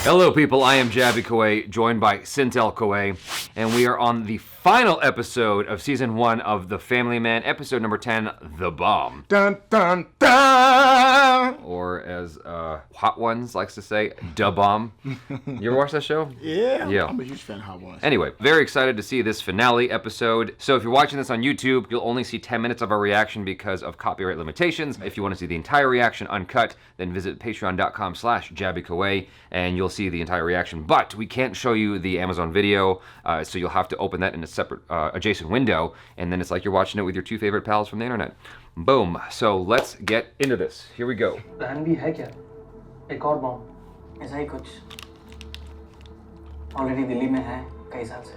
Hello, people. I am Jaby Koay, joined by SYNTELL Koay, and we are on the final episode of Season 1 of The Family Man, episode number 10, The Bomb. Dun, dun, dun! Or as Hot Ones likes to say, Da Bomb. You ever watch that show? Yeah. I'm a huge fan of Hot Ones. Anyway, very excited to see this finale episode. So if you're watching this on YouTube, you'll only see 10 minutes of our reaction because of copyright limitations. If you want to see the entire reaction uncut, then visit patreon.com/JabyKoay, and you'll see the entire reaction. But we can't show you the Amazon video, so you'll have to open that in a separate adjacent window, and then it's like you're watching it with your two favorite pals from the internet. Boom. So let's get into this. Here we go. Plan भी है क्या? एक और bomb? ऐसा ही कुछ. Already Delhi में है कई साल से.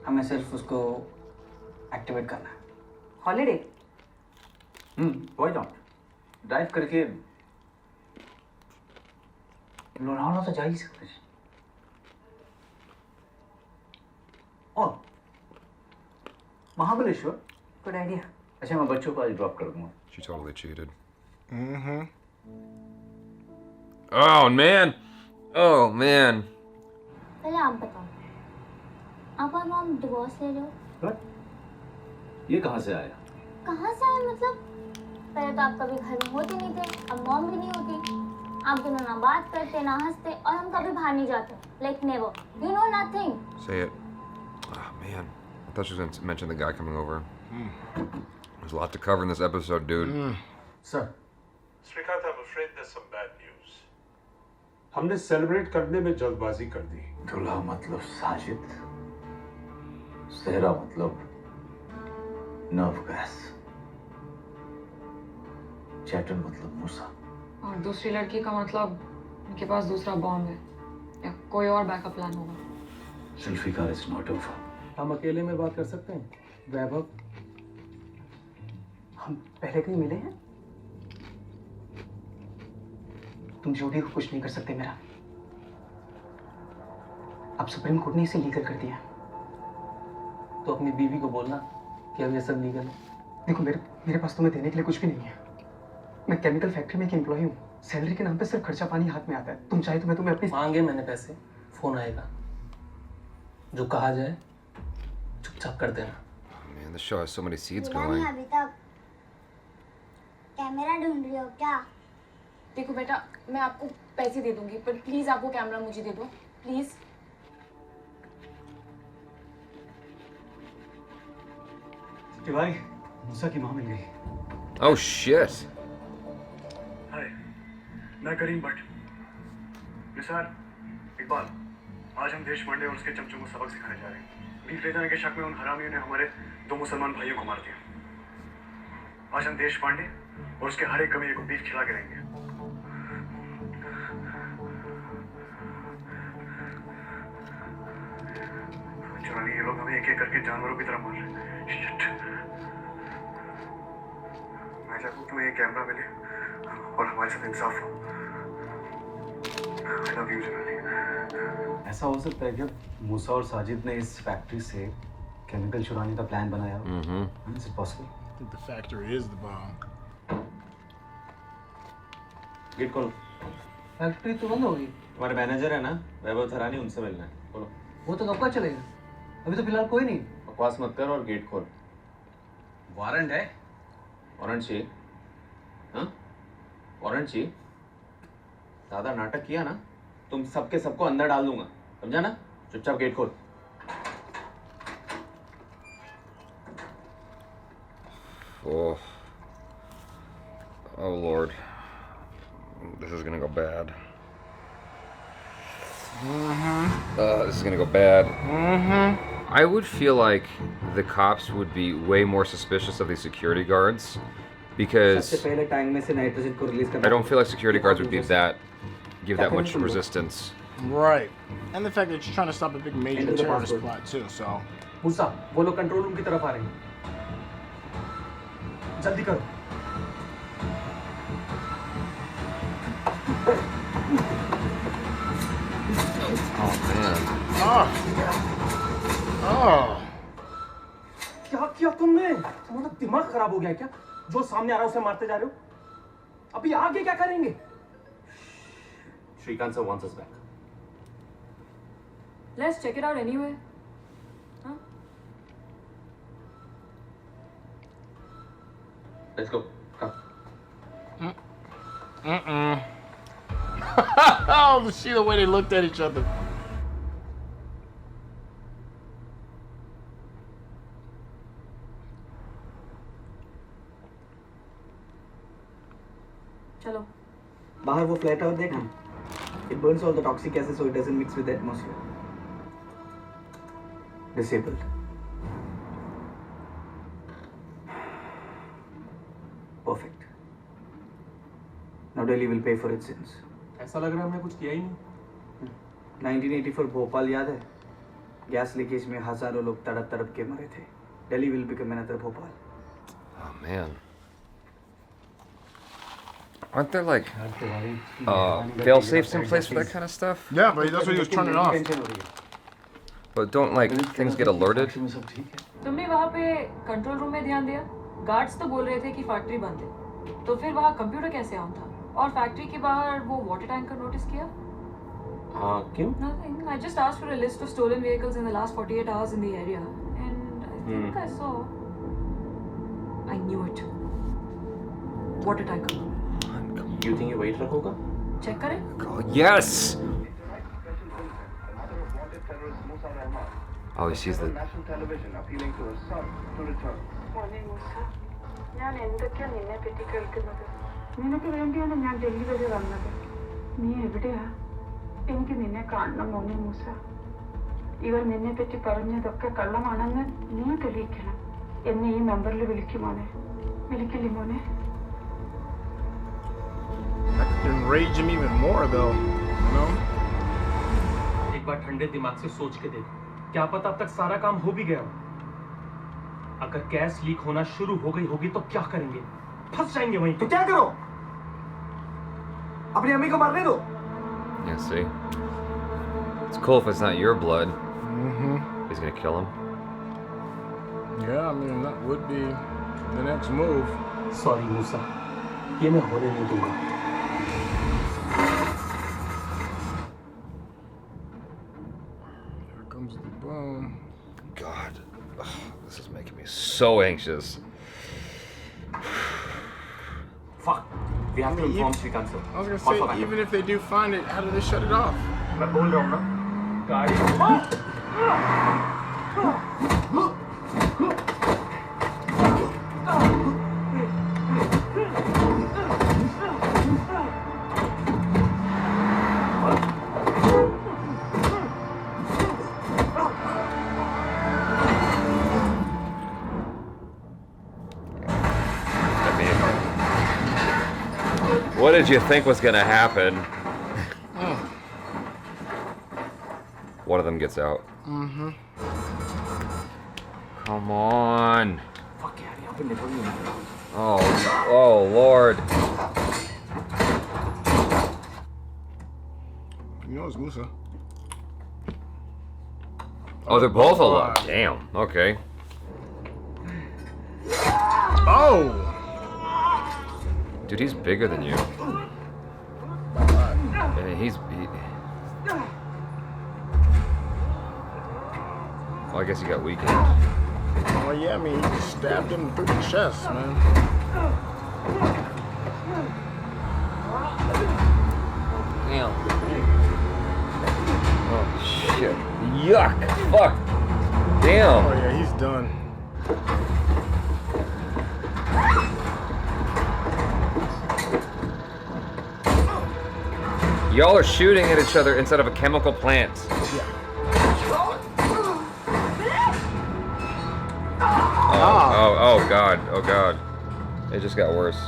हमें सिर्फ उसको एक्टिवेट करना है. हॉलिडे? Why not? ड्राइव करके लोनावला तो जा ही सकते हैं. और महाबलेश्वर. Good idea. अच्छा मैं बच्चों को आज ड्रॉप कर दूंगा. She totally cheated. Oh, man. Oh, man. पहले आप बताओ, आप और मॉम डिवोर्स ले रहे हो? What? ये कहाँ से आया? कहाँ से आए मतलब? पहले तो आप कभी घर में होते नहीं थे, अब मॉम भी नहीं होती. आप दोनों ना बात करते, ना हंसते, और हम कभी बाहर नहीं जाते. Like never. You know nothing. Say it. Oh, man. I thought she was going to mention the guy coming over. There's a lot to cover in this episode, dude. Sir. Srikanth, I'm afraid there's some bad news. हमने celebrate करने में जल्दबाजी कर दी. दूल्हा मतलब साजिद. सेहरा मतलब nerve gas. चैटन मतलब मूसा. और दूसरी लड़की का मतलब उनके पास दूसरा बॉम्ब है या कोई और बैकअप प्लान होगा. Zulfikar is not over. हम अकेले में बात कर सकते हैं. वैभव, हम पहले कहीं मिले हैं? तुम ज्योति को कुछ नहीं कर सकते मेरा. अब सुप्रीम कोर्ट ने इसे लीगल कर दिया. तो अपनी बीवी को बोलना कि अब ये सब लीगल है. देखो मेरे पास तुम्हें देने के लिए कुछ भी नहीं है. मैं केमिकल फैक्ट्री में एक एम्प्लॉय हूँ. सैलरी के नाम पे सिर्फ खर्चा पानी हाथ में आता है. तुम चाहे तो मैं तुम्हें अपनी मांगे मैंने पैसे. फोन आएगा. जो कहा जाए चुपचाप कर देना. Man, this show has so many seeds मिला going. नहीं अभी तक. कैमरा ढूंढ रही हो क्या? देखो बेटा, मैं आपको पैसे दे दूंगी, पर प्लीज आप वो कैमरा मुझे दे दो, प्लीज. भाई, मूसा की माँ मिल गई. Oh, shit. हाय, मैं करीम भट्ट. निसार, इकबाल, आज हम देशपांडे और उसके चमचों को सबक सिखाने जा रहे हैं. बीफ ले जाने के शक में उन हरामियों ने हमारे 2 मुसलमान भाइयों को मार दिया. आज हम देशपांडे और उसके हर एक कमीने को बीफ खिला के रहेंगे. चुरानी ये लोग हमें एक-एक करके जानवरों की तरह मार रहे हैं. Shit. मैं चाहता हूँ तुम्हें ये कैमरा मिले और हमारे साथ इंसाफ हो. I love you, चुरानी. ऐसा हो सकता है कि मूसा और साजिद ने इस फैक्ट्री से केमिकल चुराने का प्लान बनाया हो. Is it possible? I think the factory is the bomb. गेट खोलो. फैक्ट्री तो बंद होगी. तुम्हारे मैनेजर है ना, वैभव थरानी, उनसे मिलना है. बोलो. वो तो कब का चलेगा? अभी तो फिलहाल कोई नहीं. बकवास मत कर और गेट खोल. वारंट है. वारंट चाहिए? हाँ? वारंट चाहिए? ज्यादा नाटक किया ना, तुम सबके सबको अंदर डाल दूंगा. समझा ना? चुपचाप गेट खोल. Oh. Oh, Lord. This is gonna go bad. This is gonna go bad. I would feel like the cops would be way more suspicious of these security guards because सबसे पहले टैंक में से nitrogen को release करना. I don't feel like security guards would give that much resistance. Right. And the fact that you're trying to stop a big major terrorist plot too, so. मूसा, वो लोग control room की तरफ आ रहे हैं. जल्दी करो. Oh, man. क्या किया तुमने? तुम्हारा दिमाग खराब हो गया क्या? जो सामने आ रहा है उसे मारते जा रहे हो. अभी आगे क्या करेंगे? Shrikant sir wants us back. Let's check it out anyway. Huh? Let's go. Come. Oh, see the way they looked at each other. चलो. बाहर वो फ्लैट आउट देखा? It burns all the toxic gases so it doesn't mix with the atmosphere. Disabled. Perfect. Now Delhi will pay for its sins. ऐसा लग रहा है हमने कुछ किया ही नहीं. 1984 भोपाल याद है? गैस लीकेज में हजारों लोग तड़प तड़प के मरे थे. Delhi will become another Bhopal. Oh man. Aren't there like fail safes in place for that kind of stuff? Yeah, but that's what he was turning off. But don't like things get alerted? तुमने वहाँ पे control room में ध्यान दिया? Guards तो बोल रहे थे कि फैक्ट्री बंद है. तो फिर वहाँ कंप्यूटर कैसे ऑन था? और फैक्ट्री के बाहर वो वाटर टैंकर नोटिस किया? हाँ क्यों? Nothing. I just asked for a list of stolen vehicles in the last 48 hours in the area, and I think I saw. I knew it. Water tanker. You think ये वही truck होगा? Check करें? Oh, yes! Oh, he sees the. ഞാൻ എന്തൊക്കെയാ നിന്നെ പറ്റി കേൾക്കുന്നത്? നിനക്ക് വേണ്ടിയാണ് ഞാൻ ഡൽഹി വരെ വന്നത്. നീ എവിടെയാ? എനിക്ക് നിന്നെ കാണണം മോനെ മൂസ. ഇവർ നിന്നെ പറ്റി പറഞ്ഞതൊക്കെ കള്ളമാണെന്ന് നീ തെളിയിക്കണം. എന്നെ ഈ നമ്പറിൽ വിളിക്കുമോനെ? വിളിക്കില്ലേ മോനെ? That could enrage him even more, though. You know? एक बार ठंडे दिमाग से सोच के देख. क्या पता अब तक सारा काम हो भी गया हो. अगर गैस लीक होना शुरू हो गई होगी तो क्या करेंगे? फंस जाएंगे वहीं. तो क्या करो? अपनी अम्मी को मारने दो. Yeah, see? It's cool if it's not your blood. He's gonna kill him. Yeah, I mean, that would be the next move. Sorry Musa, ये मैं होने नहीं दूंगा. Here comes the boom. God, ugh, this is making me so anxious. Fuck. We have to inform Shrikant sir. I was gonna say, even if they do find it, how do they shut it off? मैं बोल रहा हूँ ना, गाड़ी. What did you think was gonna happen? One of them gets out. Come on. Fuck यार, यहाँ पे network नहीं है. Oh Lord. You know it's Moosa. Oh, they're both alive. Damn. Okay. Oh! Dude, he's bigger than you. And he... Well, I guess he got weakened. Oh yeah, I mean, he just stabbed him through the chest, man. Damn. Oh, shit. Yuck. Fuck. Damn. Oh yeah, he's done. Y'all are shooting at each other inside of a chemical plant. Oh God. Oh God. It just got worse.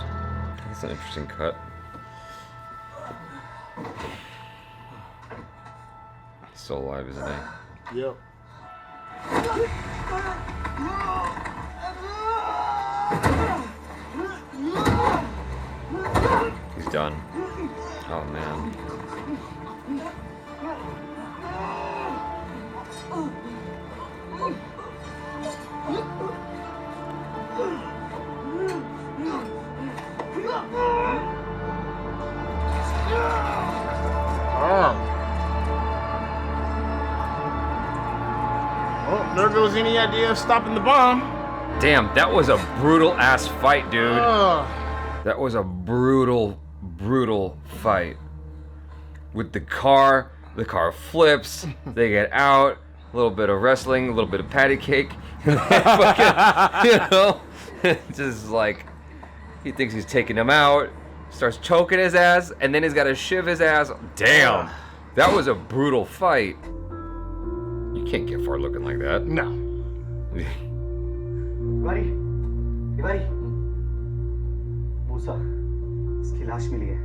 That's an interesting cut. He's still alive, isn't he? Yep. He's done. Oh man. There goes any idea of stopping the bomb. Damn, that was a brutal ass fight, dude. Ugh. That was a brutal fight. With the car flips, they get out, a little bit of wrestling, a little bit of patty cake. Fucking, you know, just like, he thinks he's taking him out, starts choking his ass, and then he's got to shiv his ass. Damn, that was a brutal fight. You can't get far looking like that. No. Tiwari, Tiwari, मूसा, इसकी लाश मिली है।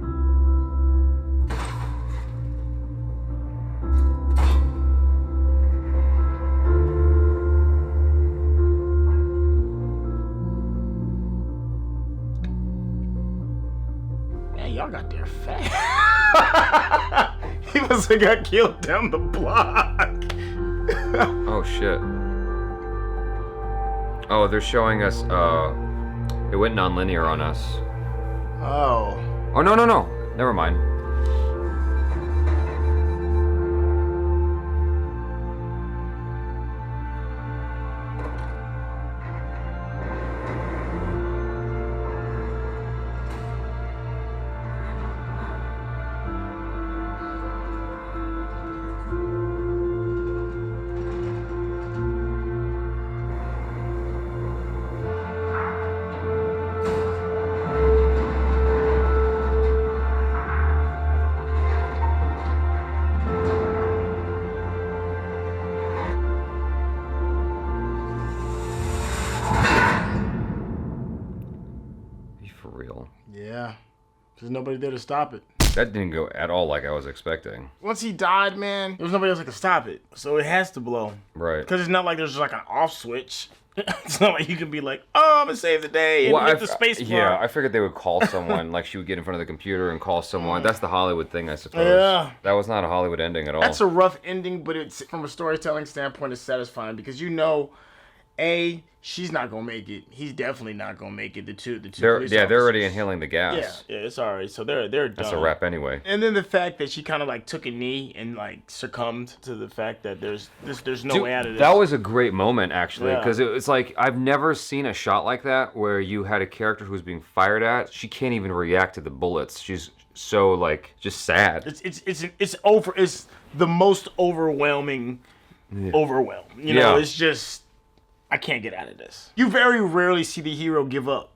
Man, y'all got there fast. He must have got killed down the block. Oh shit. Oh, they're showing us, it went non-linear on us. Oh. Oh, no. Never mind. Yeah, there's nobody there to stop it. That didn't go at all like I was expecting. Once he died, man, there was nobody else that could stop it. So it has to blow. Right. Because it's not like there's like an off switch. It's not like you can be like, oh, I'm gonna save the day and hit the space bar. Yeah, I figured they would call someone, like she would get in front of the computer and call someone. That's the Hollywood thing, I suppose. Yeah. That was not a Hollywood ending at all. That's a rough ending, but it's from a storytelling standpoint, it's satisfying because you know, she's not gonna make it. He's definitely not gonna make it. The two. They're already inhaling the gas. Yeah, it's alright. So they're done. That's a wrap anyway. And then the fact that she kind of like took a knee and like succumbed to the fact that there's no way out of this. That was a great moment actually, Yeah. because it's like I've never seen a shot like that where you had a character who's being fired at. She can't even react to the bullets. She's so like just sad. It's the most overwhelming overwhelm. You know, it's just. I can't get out of this. You very rarely see the hero give up.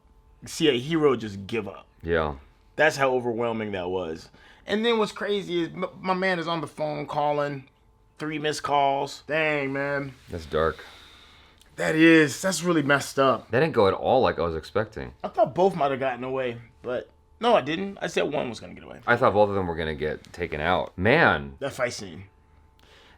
See a hero just give up. Yeah. That's how overwhelming that was. And then what's crazy is my man is on the phone calling, 3 missed calls. Dang, man. That's dark. That's really messed up. That didn't go at all like I was expecting. I thought both might have gotten away, but no, I didn't. I said one was going to get away. I thought both of them were going to get taken out. Man. That fight scene.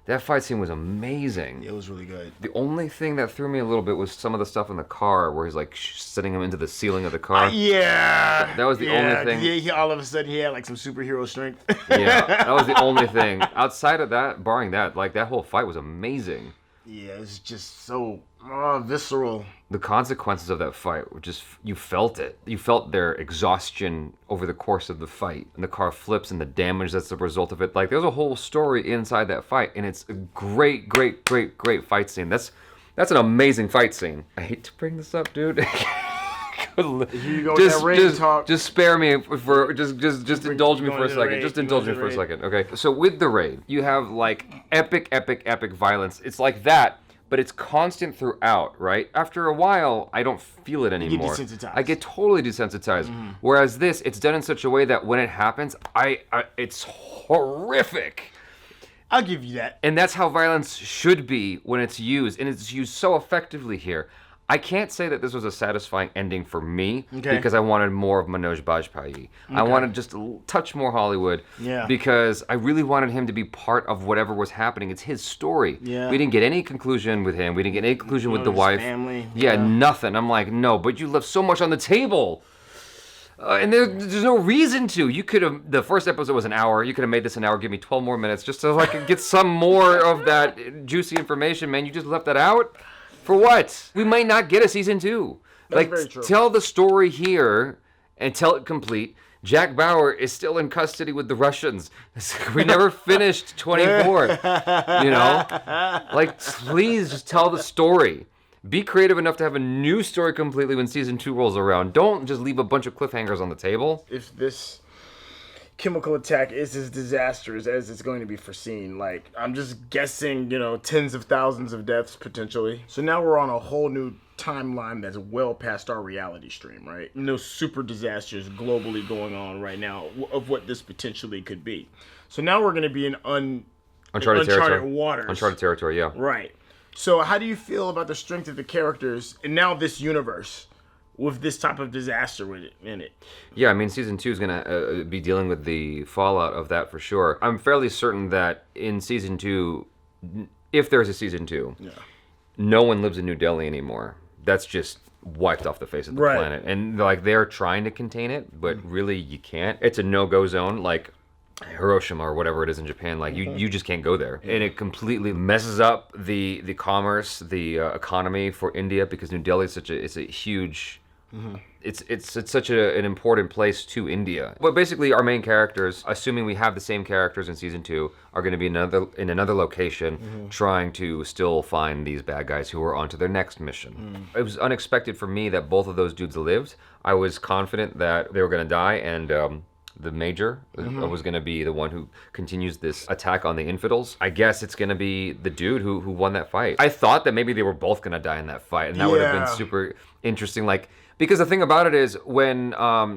That fight scene was amazing. It was really good. The only thing that threw me a little bit was some of the stuff in the car where he's like setting him into the ceiling of the car. Yeah. That was the only thing. Yeah, he all of a sudden he had like some superhero strength. Yeah, that was the only thing. Outside of that, barring that, like that whole fight was amazing. Yeah, it's just so visceral. The consequences of that fight were just, you felt it. You felt their exhaustion over the course of the fight. And the car flips and the damage that's the result of it. Like, there's a whole story inside that fight. And it's a great fight scene. That's an amazing fight scene. I hate to bring this up, dude. You go with that rain talk. Just spare me for, just indulge me for a second. Just indulge me for a second, okay? So with the raid, you have like epic violence. It's like that. But it's constant throughout, right? After a while, I don't feel it anymore. You get desensitized. I get totally desensitized. Mm-hmm. Whereas this, it's done in such a way that when it happens, it's horrific. I'll give you that. And that's how violence should be when it's used. And it's used so effectively here. I can't say that this was a satisfying ending for me because I wanted more of Manoj Bajpayee. Okay. I wanted just a touch more Hollywood because I really wanted him to be part of whatever was happening. It's his story. Yeah. We didn't get any conclusion with him. We didn't get any conclusion with the wife. Family. Yeah, nothing. I'm like, no, but you left so much on the table. And there's no reason to. You could have, the first episode was an hour. You could have made this an hour, give me 12 more minutes just so I could get some more of that juicy information, man. You just left that out? For what? We might not get a season 2. That's very true. Tell the story here and tell it complete. Jack Bauer is still in custody with the Russians. We never finished 24. You know? Like, please just tell the story. Be creative enough to have a new story completely when season 2 rolls around. Don't just leave a bunch of cliffhangers on the table. If this chemical attack is as disastrous as it's going to be foreseen, like, I'm just guessing, tens of thousands of deaths potentially. So now we're on a whole new timeline that's well past our reality stream, right? No super disasters globally going on right now of what this potentially could be. So now we're going to be in uncharted waters. Uncharted territory, yeah. Right. So how do you feel about the strength of the characters and now this universe with this type of disaster in it? Yeah, I mean, season 2 is going to be dealing with the fallout of that for sure. I'm fairly certain that in season 2, if there's a season 2, no one lives in New Delhi anymore. That's just wiped off the face of the planet. And like they're trying to contain it, but really you can't. It's a no-go zone, like Hiroshima or whatever it is in Japan. Like you just can't go there. And it completely messes up the commerce, the economy for India, because New Delhi is a huge... It's such an important place to India. But basically, our main characters, assuming we have the same characters in season 2, are going to be in another location, trying to still find these bad guys who are onto their next mission. It was unexpected for me that both of those dudes lived. I was confident that they were going to die, and the major was going to be the one who continues this attack on the infidels. I guess it's going to be the dude who won that fight. I thought that maybe they were both going to die in that fight, and that would have been super interesting. Like, because the thing about it is, when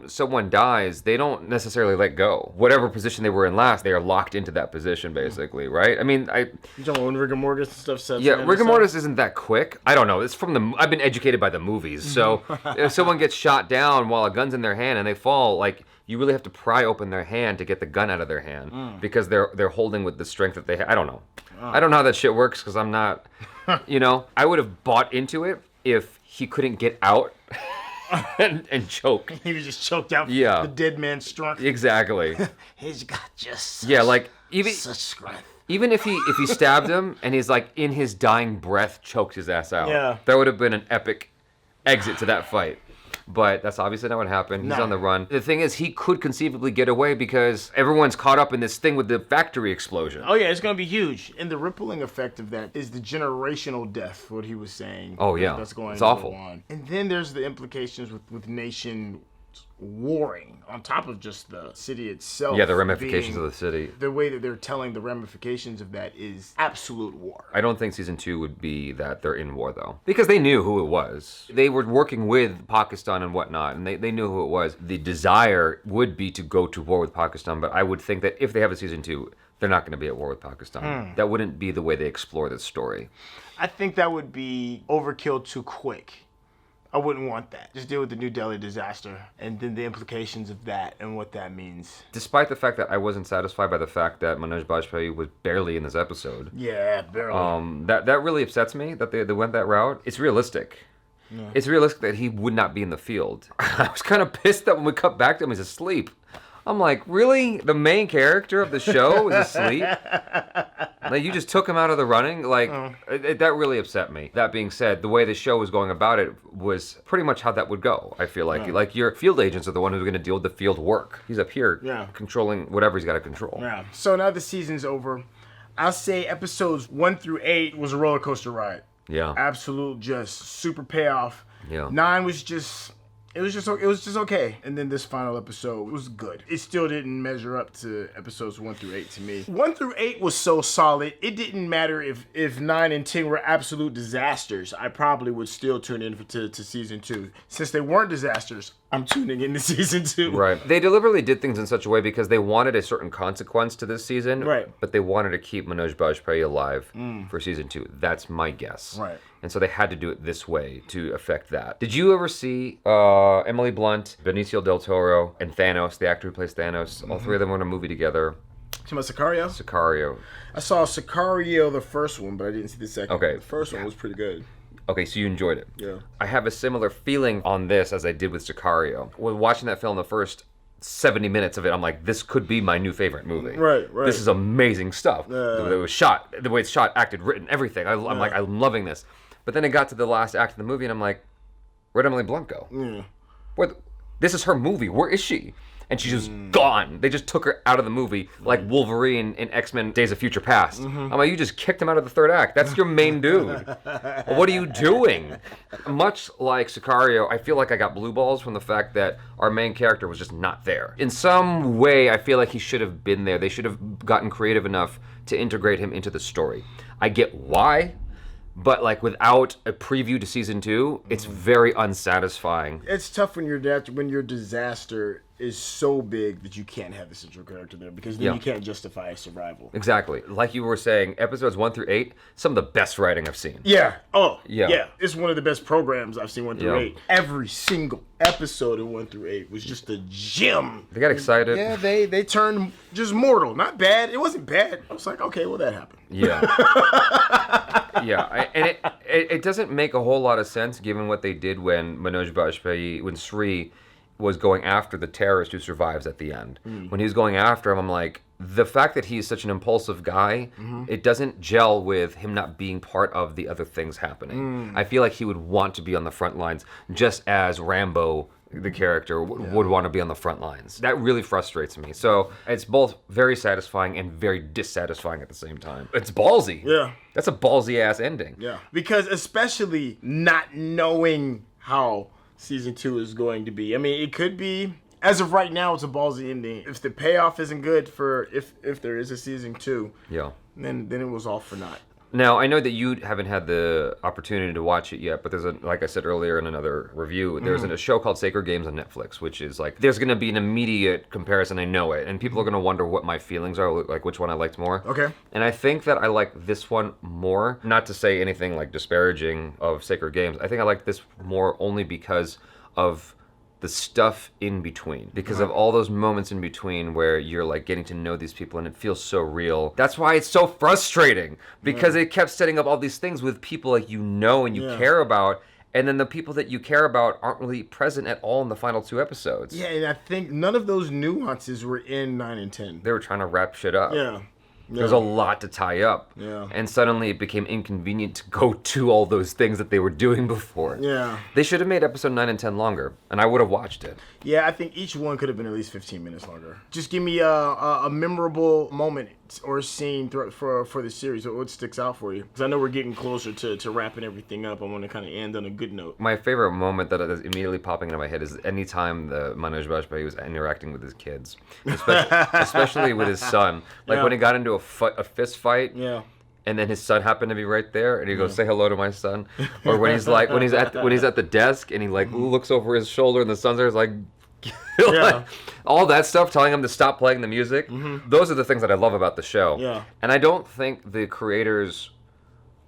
someone dies, they don't necessarily let go. Whatever position they were in last, they are locked into that position, basically, right? I mean, You talking about when rigor mortis and stuff sets in? Yeah, rigor mortis isn't that quick. I don't know. It's from I've been educated by the movies, so if someone gets shot down while a gun's in their hand and they fall, like, you really have to pry open their hand to get the gun out of their hand because they're holding with the strength that they have. I don't know. I don't know how that shit works because I'm not, I would have bought into it if he couldn't get out. and choke. He was just choked out. Yeah. The dead man's strength. Exactly. He's got just such strength. Even if he stabbed him and he's like in his dying breath choked his ass out. Yeah. That would have been an epic exit to that fight. But that's obviously not what happened. He's on the run. The thing is, he could conceivably get away because everyone's caught up in this thing with the factory explosion. Oh yeah, it's gonna be huge. And the rippling effect of that is the generational death, what he was saying. Oh yeah, that's going it's awful. On. And then there's the implications with nation warring on top of just the city itself. Yeah, the ramifications of the city. The way that they're telling the ramifications of that is absolute war. I don't think season 2 would be that they're in war, though. Because they knew who it was. They were working with Pakistan and whatnot, and they knew who it was. The desire would be to go to war with Pakistan, but I would think that if they have a season 2, they're not going to be at war with Pakistan. That wouldn't be the way they explore this story. I think that would be overkill too quick. I wouldn't want that. Just deal with the New Delhi disaster and then the implications of that and what that means. Despite the fact that I wasn't satisfied by the fact that Manoj Bajpayee was barely in this episode. Yeah, barely. That really upsets me that they went that route. It's realistic. Yeah. It's realistic that he would not be in the field. I was kind of pissed that when we cut back to him, he's asleep. I'm like, really? The main character of the show is asleep? Like, you just took him out of the running? Like, that really upset me. That being said, the way the show was going about it was pretty much how that would go, I feel like. Like, your field agents are the one who's going to deal with the field work. He's up here controlling whatever he's got to control. Yeah. So now the season's over. I'll say episodes 1 through 8 was a roller coaster ride. Yeah. Absolute just super payoff. Yeah. 9 was just... It was just okay. And then this final episode was good. It still didn't measure up to episodes 1 through 8 to me. 1 through 8 was so solid. It didn't matter if 9 and 10 were absolute disasters. I probably would still tune in to season 2. Since they weren't disasters, I'm tuning into season 2. Right. They deliberately did things in such a way because they wanted a certain consequence to this season. Right. But they wanted to keep Manoj Bajpayee alive for season 2. That's my guess. Right. And so they had to do it this way to affect that. Did you ever see Emily Blunt, Benicio del Toro, and Thanos, the actor who plays Thanos? All three of them were in a movie together. Talking about Sicario? Sicario. I saw Sicario, the first one, but I didn't see the second. Okay. The first one was pretty good. Okay, so you enjoyed it. Yeah. I have a similar feeling on this as I did with Sicario. When watching that film, the first 70 minutes of it, I'm like, this could be my new favorite movie. Right. This is amazing stuff. The way it was shot, the way it's shot, acted, written, everything. I'm like, I'm loving this. But then it got to the last act of the movie, and I'm like, where'd Emily Blunt go? Yeah. This is her movie. Where is she? and she's just gone. They just took her out of the movie like Wolverine in X-Men Days of Future Past. I'm like, you just kicked him out of the third act. That's your main dude. What are you doing? Much like Sicario, I feel like I got blue balls from the fact that our main character was just not there. In some way, I feel like he should have been there. They should have gotten creative enough to integrate him into the story. I get why, but like without a preview to season 2, it's very unsatisfying. It's tough when your disaster is so big that you can't have the central character there, because then you can't justify survival. Exactly. Like you were saying, episodes 1 through 8, some of the best writing I've seen. Yeah. Oh, Yeah. yeah. It's one of the best programs I've seen 1 through 8. Every single episode in 1 through 8 was just a gem. They got excited. Yeah, they turned just mortal. Not bad. It wasn't bad. I was like, okay, well, that happened. Yeah. And it doesn't make a whole lot of sense given what they did when Manoj Bajpayee, when Sri was going after the terrorist who survives at the end. When he was going after him, I'm like, the fact that he's such an impulsive guy, it doesn't gel with him not being part of the other things happening. I feel like he would want to be on the front lines, just as Rambo, the character, would want to be on the front lines. That really frustrates me. So it's both very satisfying and very dissatisfying at the same time. It's ballsy. Yeah. That's a ballsy ass ending. Yeah. Because especially not knowing how season 2 is going to be. I mean, it could be, as of right now, it's a ballsy ending. If the payoff isn't good for if there is a season 2, then it was all for naught. Now, I know that you haven't had the opportunity to watch it yet, but there's like I said earlier in another review, there's a show called Sacred Games on Netflix, which is like, there's going to be an immediate comparison, I know it, and people are going to wonder what my feelings are, like which one I liked more. Okay. And I think that I like this one more, not to say anything like disparaging of Sacred Games, I think I like this more only because of the stuff in between, because of all those moments in between where you're like getting to know these people and it feels so real. That's why it's so frustrating, because it kept setting up all these things with people like you know and you care about, and then the people that you care about aren't really present at all in the final 2 episodes. Yeah, and I think none of those nuances were in 9 and 10. They were trying to wrap shit up. Yeah. There's a lot to tie up. Yeah. And suddenly it became inconvenient to go to all those things that they were doing before. Yeah. They should have made episode 9 and 10 longer, and I would have watched it. Yeah, I think each one could have been at least 15 minutes longer. Just give me a memorable moment or scene for the series. What sticks out for you? Because I know we're getting closer to wrapping everything up. I want to kind of end on a good note. My favorite moment that is immediately popping into my head is anytime the Manoj Bajpayee was interacting with his kids, especially with his son. Like when he got into a fist fight. Yeah. And then his son happened to be right there, and he goes, "Say hello to my son." Or when he's like, when he's at the desk, and he like looks over his shoulder, and the son's there, is like, like, all that stuff, telling him to stop playing the music. Those are the things that I love about the show. Yeah. And I don't think the creators,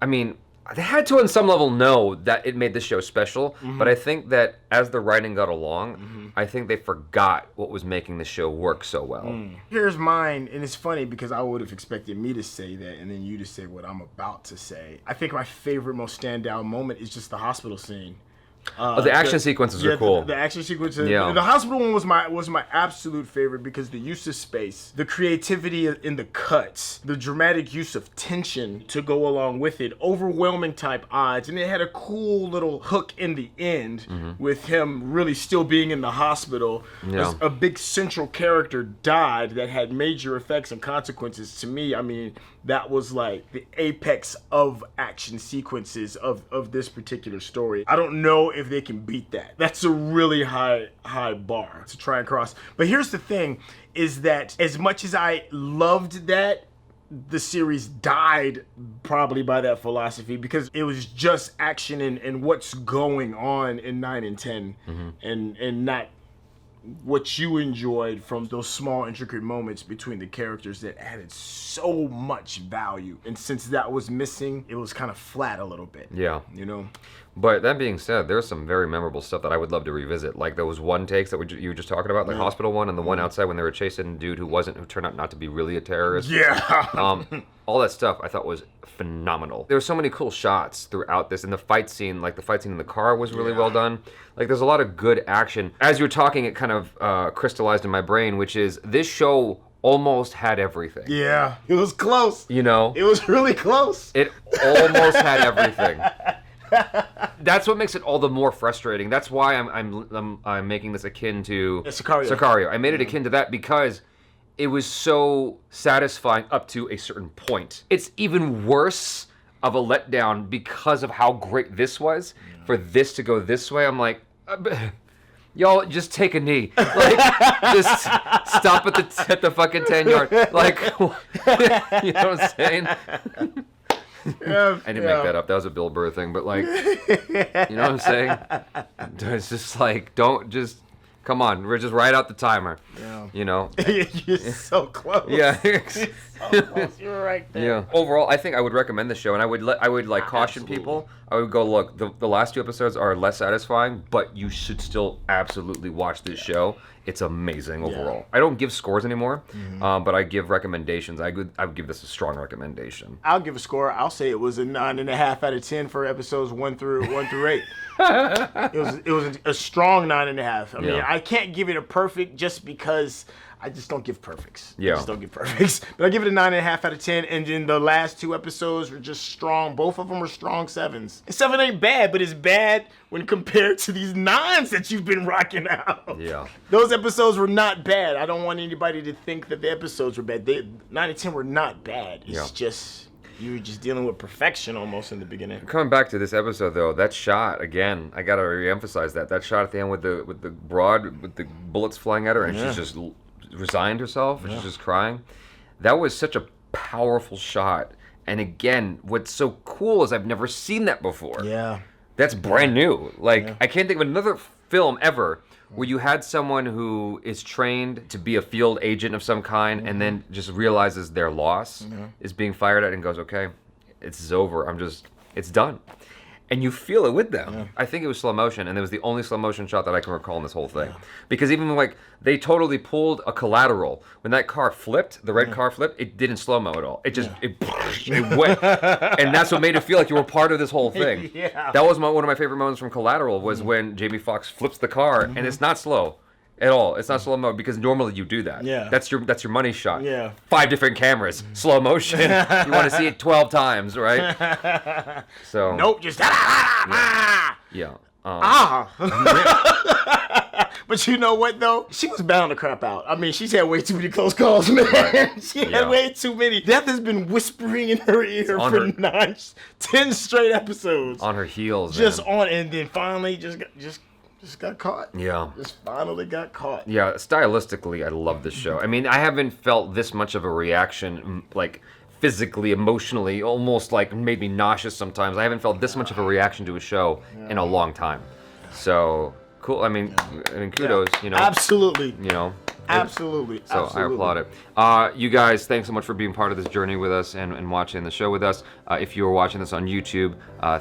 I mean, they had to on some level know that it made the show special, but I think that as the writing got along, I think they forgot what was making the show work so well. Here's mine, and it's funny because I would have expected me to say that and then you to say what I'm about to say. I think my favorite, most standout moment is just the hospital scene. The action sequences are cool. The action sequences. Yeah. The hospital one was my absolute favorite because the use of space, the creativity in the cuts, the dramatic use of tension to go along with it, overwhelming type odds, and it had a cool little hook in the end with him really still being in the hospital. Yeah. A big central character died that had major effects and consequences. To me, I mean, that was like the apex of action sequences of this particular story. I don't know if they can beat that. That's a really high bar to try and cross. But here's the thing, is that as much as I loved that, the series died probably by that philosophy, because it was just action and what's going on in 9 and 10 and not what you enjoyed from those small intricate moments between the characters that added so much value. And since that was missing, it was kind of flat a little bit. Yeah. You know? But that being said, there's some very memorable stuff that I would love to revisit, like those one takes that you were just talking about, like hospital one and the one outside when they were chasing a dude who turned out not to be really a terrorist. Yeah. All that stuff I thought was phenomenal. There were so many cool shots throughout this, and the fight scene, like the fight scene in the car, was really well done. Like there's a lot of good action. As you were talking, it kind of crystallized in my brain, which is this show almost had everything. Yeah, it was close. You know? It was really close. It almost had everything. That's what makes it all the more frustrating. That's why I'm making this akin to Sicario. I made it akin to that because it was so satisfying up to a certain point. It's even worse of a letdown because of how great this was. For this to go this way, I'm like, y'all, just take a knee. Like, just stop at the fucking 10-yard. Like, you know what I'm saying? I didn't make that up. That was a Bill Burr thing. But like, you know what I'm saying? It's just like, don't just. Come on, we're just right out the timer. Yeah. You know? You're so close. Yeah. So close. You're right there. Yeah. Overall, I think I would recommend the show, and I would caution people. I would go, look, the last 2 episodes are less satisfying, but you should still absolutely watch this show. It's amazing overall. I don't give scores anymore, but I give recommendations. I would give this a strong recommendation. I'll give a score. I'll say it was a 9.5 out of 10 for episodes 1 through 8. It was a strong 9.5. I mean, I can't give it a perfect just because I just don't give perfects. Yeah. I just don't give perfects. But I give it a 9.5 out of 10. And then the last 2 episodes were just strong. Both of them were strong 7s. And 7 ain't bad, but it's bad when compared to these 9s that you've been rocking out. Yeah. Those episodes were not bad. I don't want anybody to think that the episodes were bad. 9 and 10 were not bad. It's just... You were just dealing with perfection almost in the beginning. Coming back to this episode, though, that shot again, I gotta re-emphasize that shot at the end with the broad with the bullets flying at her, and she's just resigned herself, and she's just crying. That was such a powerful shot. And again, what's so cool is I've never seen that before. Yeah, that's brand new. Like I can't think of another film ever where you had someone who is trained to be a field agent of some kind and then just realizes their loss is being fired at and goes, okay, it's over. It's done. And you feel it with them. Yeah. I think it was slow motion, and it was the only slow motion shot that I can recall in this whole thing. Because even like they totally pulled a Collateral. When that car flipped, the red car flipped, it didn't slow mo at all. It just it went, and that's what made it feel like you were part of this whole thing. That was one of my favorite moments from Collateral was when Jamie Foxx flips the car, and it's not slow at all. It's not slow mo because normally you do that. Yeah. That's your money shot. Yeah. 5 different cameras, slow motion. You want to see it 12 times, right? So. Nope, just But you know what though? She was bound to crap out. I mean, she's had way too many close calls, man. Right. She had way too many. Death has been whispering in her ear for 10 straight episodes. On her heels, and then finally just got caught. Yeah. Just finally got caught. Yeah, stylistically, I love this show. I mean, I haven't felt this much of a reaction, like physically, emotionally, almost like made me nauseous sometimes. I haven't felt this much of a reaction to a show in a long time. So, cool. I mean, kudos, you know. Absolutely. You know. Absolutely. So I applaud it. You guys, thanks so much for being part of this journey with us and watching the show with us. If you are watching this on YouTube,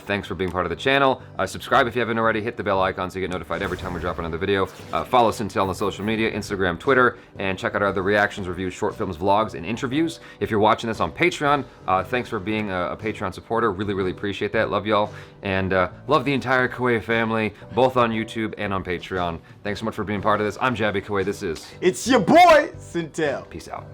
thanks for being part of the channel. Subscribe if you haven't already. Hit the bell icon so you get notified every time we drop another video. Follow SYNTELL on social media, Instagram, Twitter, and check out our other reactions, reviews, short films, vlogs, and interviews. If you're watching this on Patreon, thanks for being a Patreon supporter. Really, really appreciate that. Love y'all. And love the entire Koay family, both on YouTube and on Patreon. Thanks so much for being part of this. I'm Jaby Koay. This is... It's your boy, SYNTELL. Peace out.